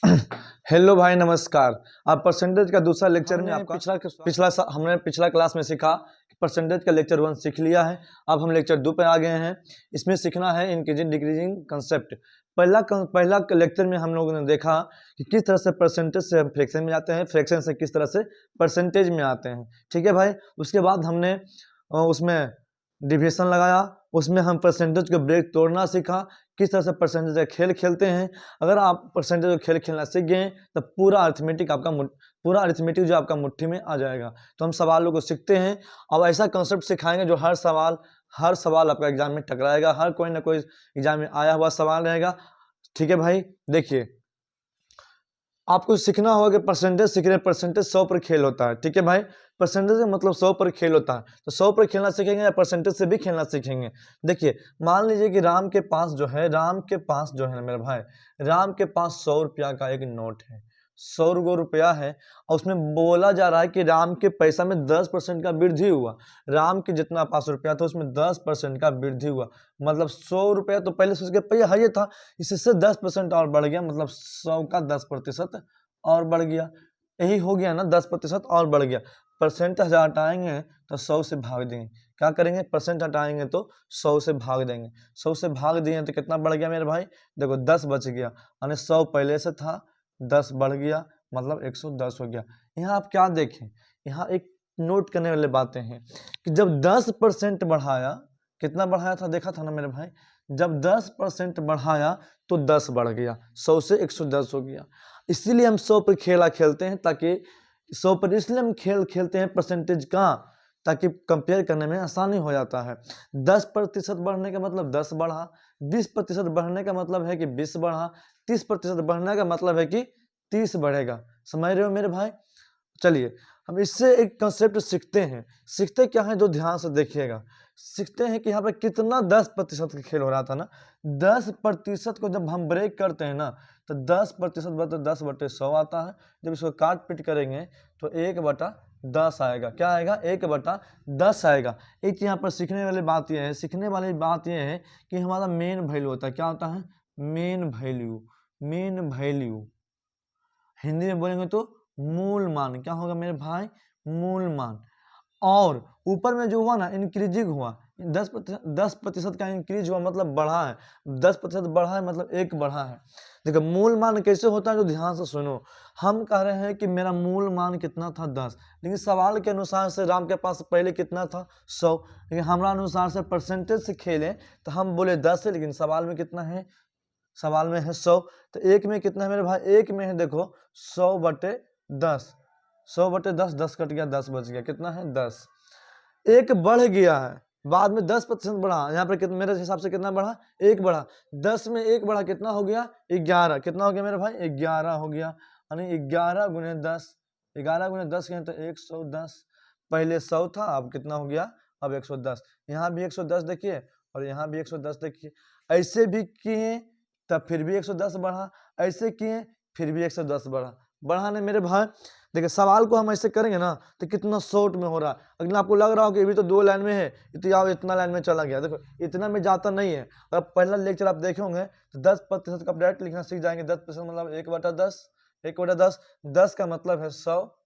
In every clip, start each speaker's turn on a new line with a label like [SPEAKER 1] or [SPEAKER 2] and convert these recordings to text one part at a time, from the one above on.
[SPEAKER 1] Hello भाई, नमस्कार। आप परसेंटेज का दूसरा लेक्चर में आपका हमने पिछला क्लास में सीखा कि परसेंटेज का लेक्चर 1 सीख लिया है। अब हम लेक्चर 2 पे आ गए हैं। इसमें सीखना है इंक्रीजिंग डिक्रीजिंग कंसेप्ट। पहला लेक्चर में हम लोगों ने देखा कि किस तरह से परसेंटेज से हम फ्रैक्शन में जाते हैं, फ्रैक्शन से किस तरह से परसेंटेज में आते हैं। ठीक है भाई। उसके बाद हमने उसमें डिविजन लगाया, उसमें हम परसेंटेज को ब्रेक तोड़ना सीखा, किस तरह से परसेंटेज का खेल खेलते हैं। अगर आप परसेंटेज का खेल खेलना सीख गए तो पूरा अरिथमेटिक जो आपका मुट्ठी में आ जाएगा। तो हम सवालों को सीखते हैं। अब ऐसा कंसेप्ट सिखाएंगे जो हर सवाल आपका एग्जाम में टकराएगा, हर कोई ना कोई एग्जाम में आया हुआ सवाल रहेगा। ठीक है भाई। देखिए, आपको सीखना होगा कि परसेंटेज सीख रहे हैं, परसेंटेज 100 पर खेल होता है। ठीक है भाई। परसेंटेज का मतलब 100 पर खेल होता है। तो 100 पर खेलना सीखेंगे या परसेंटेज से भी खेलना सीखेंगे। देखिए, मान लीजिए कि राम के पास जो है ना मेरा भाई, राम के पास 100 रुपया का एक नोट है, 100 रुपया है, और उसमें बोला जा रहा है कि राम के पैसा में 10% का वृद्धि हुआ। राम के जितना पास रुपया था उसमें 10% का वृद्धि हुआ। मतलब 100 रुपया तो पहले से उसके पैसा है ये था, इससे 10% और बढ़ गया, मतलब 100 का 10% और बढ़ गया। यही हो गया ना, 10% और बढ़ गया। परसेंट हटाएंगे तो 100 से भाग देंगे। क्या करेंगे? परसेंट हटाएंगे तो 100 से भाग देंगे। 100 से भाग दिए तो कितना बढ़ गया मेरे भाई? देखो 10 बच गया, यानी 100 पहले से था, 10 बढ़ गया, मतलब 110 हो गया। यहाँ आप क्या देखें, यहाँ एक नोट करने वाली बातें हैं कि जब 10% बढ़ाया, कितना बढ़ाया था देखा था ना मेरे भाई? जब 10% बढ़ाया तो 10 बढ़ गया, 100 से 110 हो गया। इसीलिए हम 100 पर खेला खेलते हैं, ताकि 100 पर इसलिए हम खेल खेलते हैं परसेंटेज का, ताकि कंपेयर करने में आसानी हो जाता है। 10% बढ़ने का मतलब 10 बढ़ा, 20% बढ़ने का मतलब है कि 20 बढ़ा, 30% बढ़ने का मतलब है कि 30 बढ़ेगा। समझ रहे हो मेरे भाई? चलिए, हम इससे एक कंसेप्ट सीखते हैं। सीखते क्या है, जो ध्यान से देखिएगा। सीखते हैं कि यहाँ पे कितना 10% का खेल हो रहा था ना। 10% को जब हम ब्रेक करते हैं ना, तो 10% बटे 10/100 आता है। जब इसको काट पीट करेंगे तो 1/10 आएगा। क्या आएगा? 1/10 आएगा। एक यहाँ पर सीखने वाली बात यह है कि हमारा मेन वैल्यू होता है। क्या होता है? Main value. हिंदी में बोलेंगे तो मूल मान। क्या होगा मेरे भाई? मूल मान। और ऊपर में जो हुआ ना, इंक्रीजिंग हुआ, 10% का इंक्रीज हुआ, मतलब बढ़ा है। 10% बढ़ा है मतलब 1 बढ़ा है। देखो, मूल मान कैसे होता है, जो ध्यान से सुनो। हम कह रहे हैं कि मेरा मूल मान कितना था? 10। लेकिन सवाल के अनुसार से राम के पास पहले कितना था? 100। लेकिन हमारा अनुसार से परसेंटेज से खेले तो हम बोले 10 है, लेकिन सवाल में कितना है? सवाल में है 100। तो एक में कितना है मेरे भाई? एक में है, देखो 100/10। 100/10, 10 कट गया, 10 बच गया। कितना है? 10। एक बढ़ गया है, बाद में 10% बढ़ा। यहाँ पर कितना, मेरे हिसाब से कितना बढ़ा? 1 बढ़ा। 10 में 1 बढ़ा, कितना हो गया? 11। कितना हो गया मेरे भाई? 11 हो गया। यानी 11 गुने 10, 11 गुने 10 तो 110। पहले 100 था, अब कितना हो गया? अब 110। यहाँ भी 110 देखिए, और यहाँ भी 110 देखिए। ऐसे भी किए तब फिर भी 110 बढ़ा, ऐसे किए फिर भी 110 बढ़ा नहीं मेरे भाई। देखिए, सवाल को हम ऐसे करेंगे ना तो कितना शॉर्ट में हो रहा है। अगर आपको लग रहा हो कि अभी तो 2 लाइन में है, तो इतना लाइन में चला गया। देखो, इतना में जाता नहीं है। अगर पहला लेक्चर आप देखे होंगे तो 10% का डायरेक्ट लिखना सीख जाएंगे। 10% मतलब 1/10। 1/10, 10 का मतलब है 100।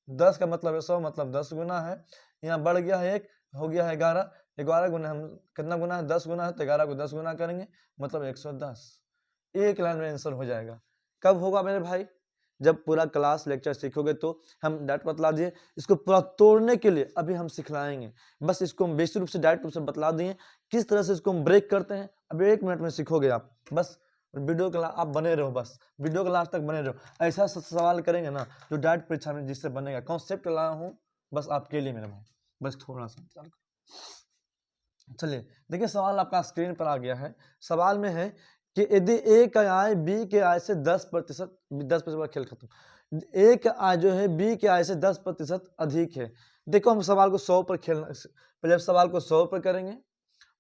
[SPEAKER 1] 10 का मतलब है 100, मतलब 10 गुना है। यहाँ बढ़ गया है 1, हो गया है 11। 11 गुना, हम कितना गुना है? 10 गुना है, तो 11 को 10 गुना करेंगे, मतलब 110। एक लाइन में आंसर हो जाएगा। कब होगा मेरे भाई? जब पूरा क्लास लेक्चर सीखोगे तो। हम डायरेक्ट बतला दिए। इसको पूरा तोड़ने के लिए अभी हम सिखलाएंगे। बस इसको हम बेसिक रूप से डायरेक्ट रूप से बतला दिए किस तरह से इसको हम ब्रेक करते हैं। अभी 1 मिनट में सीखोगे आप। बस वीडियो के आप बने रहो, बस वीडियो के लास्ट तक बने रहो। ऐसा सवाल करेंगे ना जो डायरेक्ट परीक्षा में जिससे बनेगा। कॉन्सेप्ट लाया हूँ बस आपके लिए मेरे भाई, बस थोड़ा सा इंतजार करो। चलिए, देखिए, सवाल आपका स्क्रीन पर आ गया है। सवाल में है कि यदि ए का आय बी के आय से 10% खेल खत्म। ए का आय जो है बी के आय से 10% अधिक है। देखो, हम सवाल को 100 पर खेलना, पहले सवाल को 100 पर करेंगे।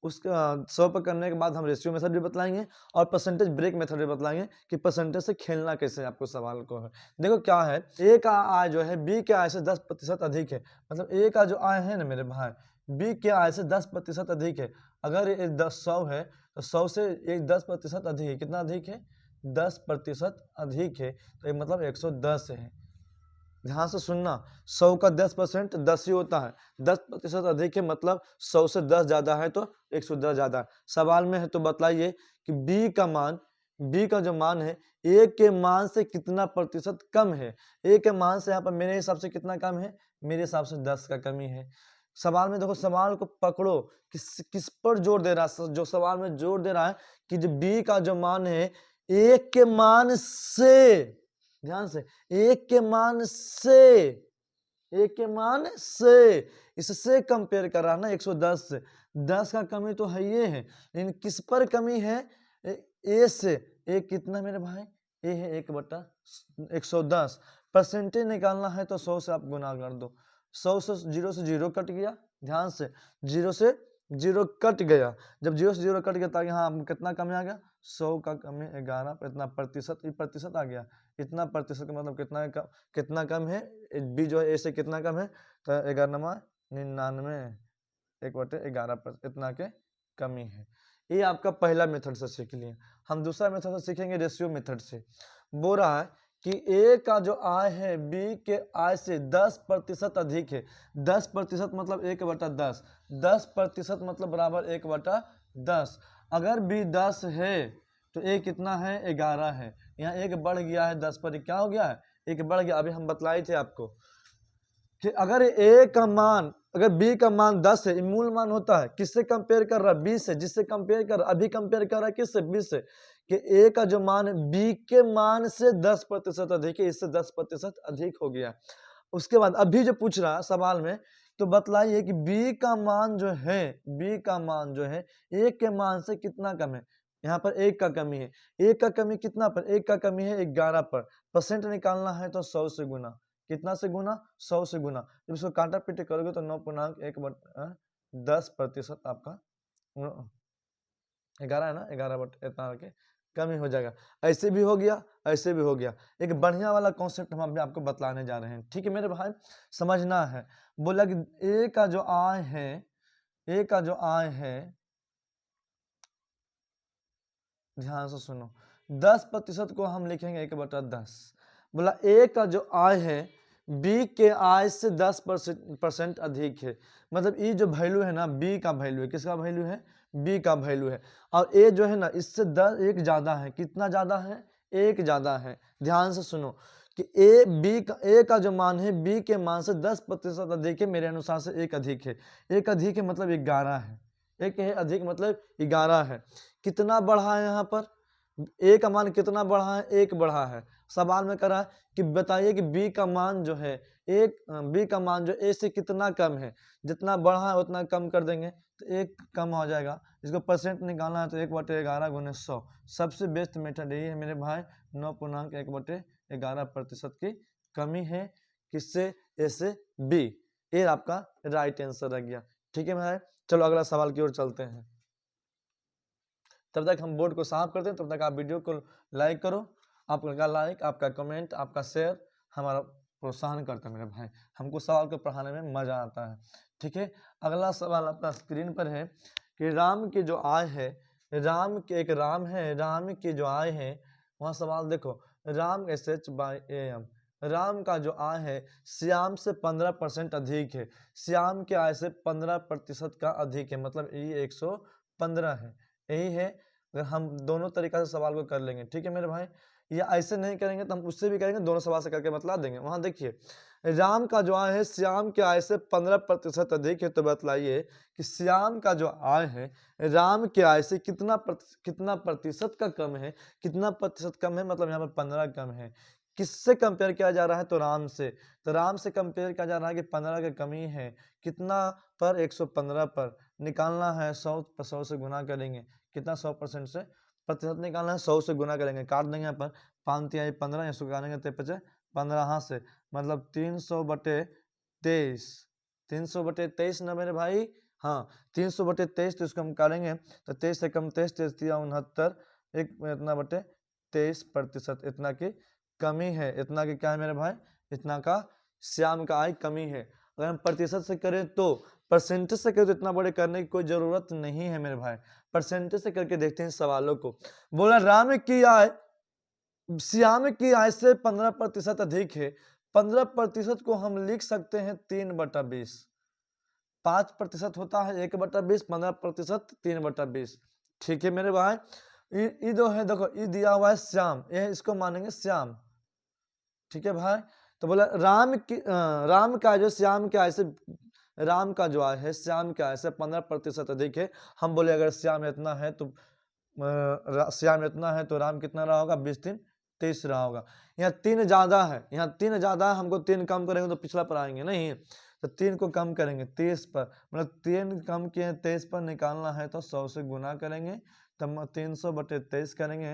[SPEAKER 1] उसका 100 पर करने के बाद हम रेशियो मेथड भी बतलाएंगे और परसेंटेज ब्रेक मेथड भी बतलाएंगे कि परसेंटेज से खेलना कैसे आपको सवाल को है। देखो क्या है, ए का आय जो है बी के आय से 10% अधिक है। मतलब ए का जो आय है ना मेरे भाई, बी के आय से 10% अधिक है। अगर ये 100 है तो 100 से एक 10% अधिक है। कितना अधिक है? 10% अधिक है, तो ये मतलब 110 है। ध्यान से सुनना, 100 का 10% 10 ही होता है, 10% अधिक है मतलब 100 से 10 ज्यादा है तो 110 ज्यादा है। सवाल में है तो बतलाइए कि b का जो मान है a के मान से कितना प्रतिशत कम है। a के मान से यहाँ पर मेरे हिसाब से कितना कम है, मेरे हिसाब से 10 का कमी है। सवाल में देखो, सवाल को पकड़ो, किस पर जोर दे रहा है, जो सवाल में जोर दे रहा है कि जो b का जो मान है a के मान से, ध्यान से, एक के मान से इससे कंपेयर कर रहा है ना 110 से। 10 का कमी तो है ये है, लेकिन किस पर कमी है, ए से। ए कितना मेरे भाई, ए है 1/110। परसेंटेज निकालना है तो 100 से आप गुना कर दो, 100 से 0 कट गया, ध्यान से 0 से 0 कट गया। जब 0 से 0 कट गया तो यहाँ कितना कमी आ गया, 100 का कमी 11, इतना प्रतिशत आ गया। इतना प्रतिशत का मतलब कितना कम है, बी जो है ए से कितना कम है, तो 11/99, 1/11 इतना के कमी है। ये आपका पहला मेथड से सीख लिया। हम दूसरा मेथड से सीखेंगे रेशियो मेथड से। बोल रहा है कि ए का जो आय है बी के आय से 10% अधिक है। 10% मतलब 1/10, 10% मतलब बराबर 1/10। अगर बी 10 है तो ए कितना है, 11 है। यहाँ एक बढ़ गया है 10 पर, क्या हो गया है, एक बढ़ गया। अभी हम बतलाए थे आपको कि अगर ए का मान, अगर बी का मान 10 है, मूल मान होता है, किससे कंपेयर कर रहा है, बी से। जिससे कंपेयर कर रहा, अभी कंपेयर कर रहा है किससे, बी से। कि ए का जो मान है बी के मान से 10% अधिक है, इससे 10% अधिक हो गया। उसके बाद अभी जो पूछ रहा है सवाल में, तो बतलाइए कि बी का मान जो है, बी का मान जो है ए के मान से कितना कम है। यहाँ पर 1 का कमी है, 1 का कमी कितना पर, 1 का कमी है 11 पर। परसेंट निकालना है तो 100 से गुना, कितना से गुना, 100 से गुना। जब इसको काटा पीटे करोगे तो 9.1/10% आपका 11 है ना, 11 इतना के कमी हो जाएगा। ऐसे भी हो गया, ऐसे भी हो गया। एक बढ़िया वाला कॉन्सेप्ट हम अभी आपको बतलाने जा रहे हैं, ठीक है मेरे भाई, समझना है। बोला कि ए का जो आय है, ए का जो आय है, ध्यान से सुनो, 10% को हम लिखेंगे 1/10। बोला ए का जो आय है बी के आय से 10% अधिक है। मतलब ये जो वैल्यू है ना, बी का वैल्यू है, किसका वैल्यू है, बी का वैल्यू है। और ए जो है ना इससे 1 ज्यादा है, कितना ज्यादा है, 1 ज्यादा है। ध्यान से सुनो कि ए का जो मान है बी के मान से 10% अधिक है, मेरे अनुसार से 1 अधिक है। 1 अधिक है मतलब 11 है, 1 है अधिक मतलब 11 है। कितना बढ़ा है यहाँ पर, ए का मान कितना बढ़ा है, 1 बढ़ा है। सवाल में करा कि बताइए कि बी का मान जो है, बी का मान जो ए से कितना कम है। जितना बढ़ा है उतना कम कर देंगे तो 1 कम हो जाएगा। इसको परसेंट निकालना है तो 1/11 × 100। सबसे बेस्ट मेथड यही है मेरे भाई, 9.1/11% की कमी है। किससे, ए से बी। ये आपका राइट आंसर रह गया, ठीक है भाई। चलो अगला सवाल की ओर चलते हैं। तब तक हम बोर्ड को साफ करते हैं, तब तक आप वीडियो को लाइक करो। आपका लाइक, आपका कमेंट, आपका शेयर हमारा प्रोत्साहन करता है मेरे भाई। हमको सवाल को पढ़ाने में मजा आता है, ठीक है। अगला सवाल अपना स्क्रीन पर है कि राम की जो आय है, राम की जो आय है, वहाँ सवाल देखो, राम SH/AM, राम का जो आय है श्याम से 15% अधिक है। श्याम के आय से 15% का अधिक है, मतलब ये 115 है। यही है, अगर हम दोनों तरीका से सवाल को कर लेंगे, ठीक है मेरे भाई। या ऐसे नहीं करेंगे तो हम उससे भी करेंगे, दोनों सवाल से करके बतला देंगे। वहां देखिए, राम का जो आय है श्याम के आय से 15% अधिक है, तो बतलाइए कि श्याम का जो आय है राम के आय से कितना प्रतिशत का कम है। कितना प्रतिशत कम है, मतलब यहाँ पर 15 कम है। किससे कंपेयर किया जा रहा है, तो राम से। तो राम से कंपेयर किया जा रहा है कि 15 की कमी है, कितना पर, 115 पर। निकालना है 100 से गुना करेंगे, कितना, 100% से प्रतिशत निकालना है, 100 से गुना करेंगे, काट देंगे यहाँ पर 5×3 = 15, इसको काटेंगे 15 हाथ से, मतलब 300/23, 300/23 ना मेरे भाई, हाँ 300/23। तो इसको हम काटेंगे तो 23 से कम 23, 23 × 69, इतना बटे 23%, इतना की कमी है। इतना की क्या है मेरे भाई, इतना का श्याम का आय कमी है। अगर हम प्रतिशत से करें तो, परसेंटेज से करें तो इतना बड़े करने की कोई जरूरत नहीं है मेरे भाई। परसेंटेज से करके देखते हैं सवालों को। बोला राम की आय श्याम की आय से 15% अधिक है। 15% को हम लिख सकते हैं 3/20। 5% होता है 1/20, 15% 3/20। ठीक है मेरे भाई, ये जो है देखो, ये दिया हुआ है श्याम, ये इसको मानेंगे श्याम। ठीक है भाई, तो बोला राम का जो श्याम के आय से, राम का जो आय है श्याम के आय से 15% अधिक है। हम बोले अगर श्याम इतना है तो श्याम इतना है तो राम कितना रहा होगा, 20 3 23 रहा होगा। यहाँ 3 ज्यादा है, यहाँ 3 ज्यादा है, हमको 3 कम करेंगे तो पिछला पर आएंगे नहीं, तो 3 को कम करेंगे 23 पर, मतलब 3 कम किए 23 पर निकालना है तो 100 से गुना करेंगे, तब 300/23 करेंगे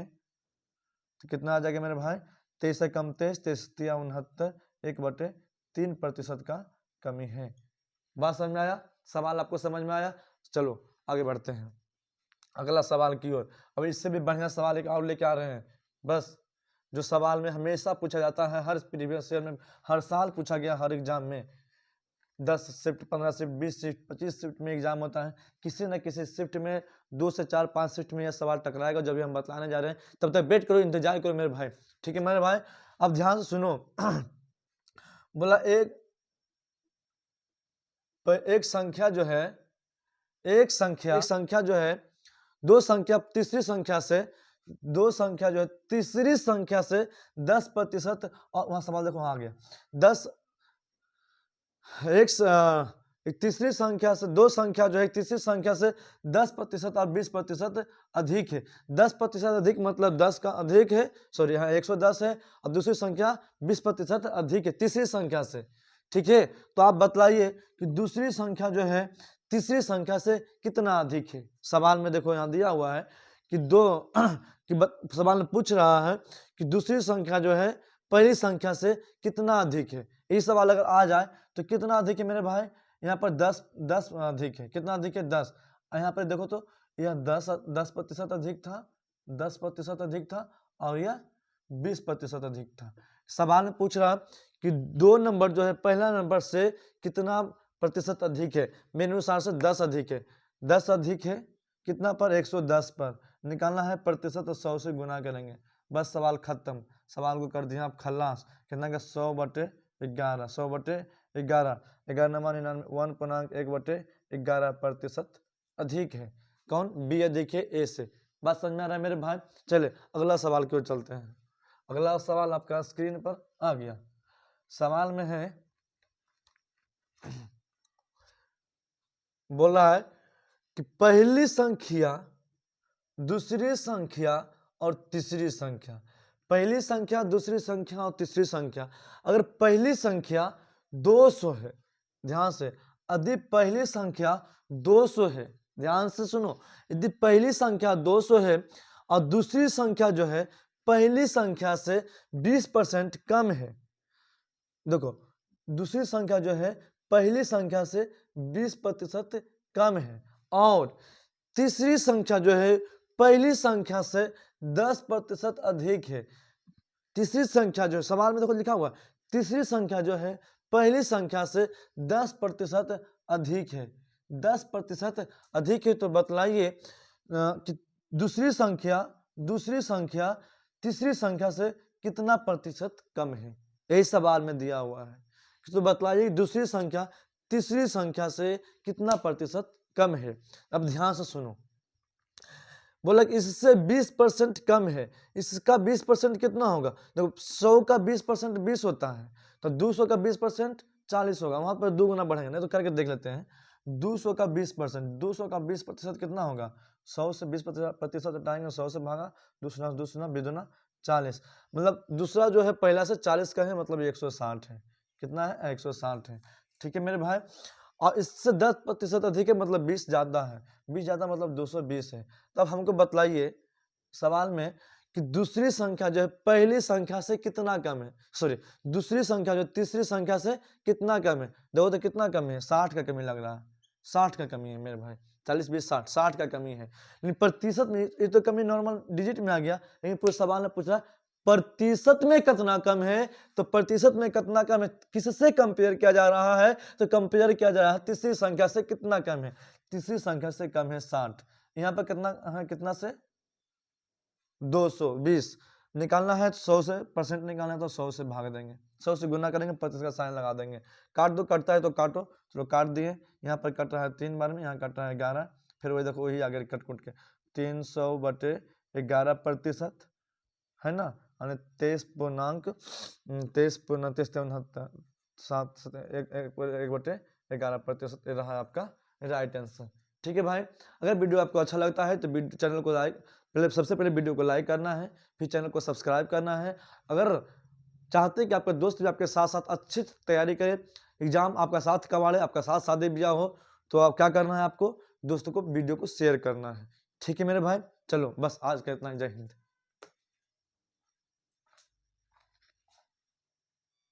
[SPEAKER 1] तो कितना आ जाएगा मेरे भाई, 23 से कम 23, 23 69, 1/3% का कमी है। बात समझ में आया, सवाल आपको समझ में आया? चलो आगे बढ़ते हैं अगला सवाल की ओर। अब इससे भी बढ़िया सवाल एक और लेके आ रहे हैं, बस जो सवाल में हमेशा पूछा जाता है, हर प्रीवियस ईयर में, हर साल पूछा गया, हर एग्जाम में 10 शिफ्ट, 15 शिफ्ट, 20 शिफ्ट, 25 शिफ्ट में एग्जाम होता है। किसी न किसी शिफ्ट में 2 से 4 5 शिफ्ट में यह सवाल टकराएगा, जब भी हम बतलाने जा रहे हैं। तब तक वेट करो, इंतजार करो मेरे भाई। ठीक है मेरे भाई, अब ध्यान से सुनो। बोला एक संख्या जो है, एक संख्या जो है, दो संख्या तीसरी संख्या से, दो संख्या जो है तीसरी संख्या से 10%, और वहां सवाल देखो वहां आ गया 10, एक तीसरी संख्या से, दो संख्या जो है तीसरी संख्या से 10% और 20% अधिक है। 10% अधिक मतलब 10 का अधिक है, सॉरी यहाँ 110 है, और दूसरी संख्या 20% अधिक है तीसरी संख्या से। ठीक है, तो आप बतलाइए कि दूसरी संख्या जो है तीसरी संख्या से कितना अधिक है। सवाल में देखो यहाँ दिया हुआ है कि सवाल में पूछ रहा है कि दूसरी संख्या जो है पहली संख्या से कितना अधिक है। ये सवाल अगर आ जाए तो कितना अधिक है मेरे भाई, यहाँ पर 10 अधिक है। कितना अधिक है, 10। यहाँ पर देखो तो यह 10% अधिक था, 10% अधिक था, और यह 20% अधिक था। सवाल में पूछ रहा कि दो नंबर जो है पहला नंबर से कितना प्रतिशत अधिक है। मेरे अनुसार से 10 अधिक है। 10 अधिक है कितना पर, 110 पर। निकालना है प्रतिशत, तो 100 से गुना करेंगे, बस सवाल खत्म। सवाल को कर दिया आप खल्लास। कितना का 100/11, 100/11, 11,99, 1/11% अधिक है। कौन, बी अधिक है ए से। बात समझ में आ रहा है मेरे भाई? चले अगला सवाल की ओर चलते हैं। अगला सवाल आपका स्क्रीन पर आ गया। सवाल में है, बोल रहा है कि पहली संख्या, दूसरी संख्या और तीसरी संख्या, पहली संख्या, दूसरी संख्या और तीसरी संख्या। अगर पहली संख्या 200 है, ध्यान से, यदि पहली संख्या 200 है, ध्यान से सुनो, यदि पहली संख्या 200 है और दूसरी संख्या जो है पहली संख्या से 20% कम है। देखो, दूसरी संख्या जो है पहली संख्या से 20% कम है, और तीसरी संख्या जो है पहली संख्या से 10% अधिक है। तीसरी संख्या जो है, सवाल में देखो लिखा हुआ, तीसरी संख्या जो है पहली संख्या से 10% अधिक है। 10% अधिक है, तो बतलाइए कि दूसरी संख्या तीसरी संख्या से कितना प्रतिशत कम है। यही सवाल में दिया हुआ है, तो बतलाइए दूसरी संख्या तीसरी संख्या से कितना प्रतिशत कम है। अब ध्यान से सुनो, बोला कि इससे 20% कम है। इसका 20% कितना होगा, देखो 100 का 20% 20 होता है, तो 200 का 20% 40 होगा। वहां पर 2 गुना बढ़ेगा, नहीं तो करके देख लेते हैं। 200 का 20% कितना होगा, 100 से 20% हटाएंगे, 100 से भागा, दूसरा बिदुना 40, मतलब दूसरा जो है पहला से 40 का है, मतलब 160 है। कितना है, 160 है। ठीक है मेरे भाई, और इससे 10% अधिक है, मतलब 20 ज्यादा है। 20 ज्यादा मतलब 220 है। तब हमको बतलाइए सवाल में कि दूसरी संख्या जो है पहली संख्या से कितना कम है, सॉरी दूसरी संख्या जो तीसरी संख्या से कितना कम है। देखो तो कितना कमी है, 60 का कमी लग रहा है, 60 का कमी है मेरे भाई। 40 20 60 का कमी है। लेकिन प्रतिशत में ये तो कमी नॉर्मल डिजिट में आ गया, लेकिन पूरे सवाल में पूछ रहा प्रतिशत में कितना कम है। तो प्रतिशत में कितना कम है, किससे कंपेयर किया जा रहा है, तो कंपेयर किया जा रहा है तीसरी संख्या से। कितना कम है, तीसरी संख्या से कम है 60। यहाँ पर कितना है, कितना से 220, निकालना है 100 से, परसेंट निकालना है तो 100 से भाग देंगे, 100 से गुना करेंगे, 25 का साइन लगा देंगे। काट दो, कटता है तो काटो, चलो काट दिए। यहाँ पर कट रहा है 3 बार में, यहाँ कट रहा है 11, फिर वही देखो वही आगे कट कुट के 300/11% है ना, यानी 23.23 रहा आपका राइट आंसर। ठीक है भाई, अगर वीडियो आपको अच्छा लगता है तो चैनल को सबसे पहले वीडियो को लाइक करना है, फिर चैनल को सब्सक्राइब करना है। अगर चाहते हैं कि आपका दोस्त भी आपके साथ साथ अच्छी तैयारी करे, एग्जाम आपका साथ कवाड़े, आपका साथ शादी ब्याह हो, तो आप क्या करना है, आपको दोस्तों को वीडियो को शेयर करना है। ठीक है मेरे भाई, चलो बस आज का इतना ही, जय हिंद।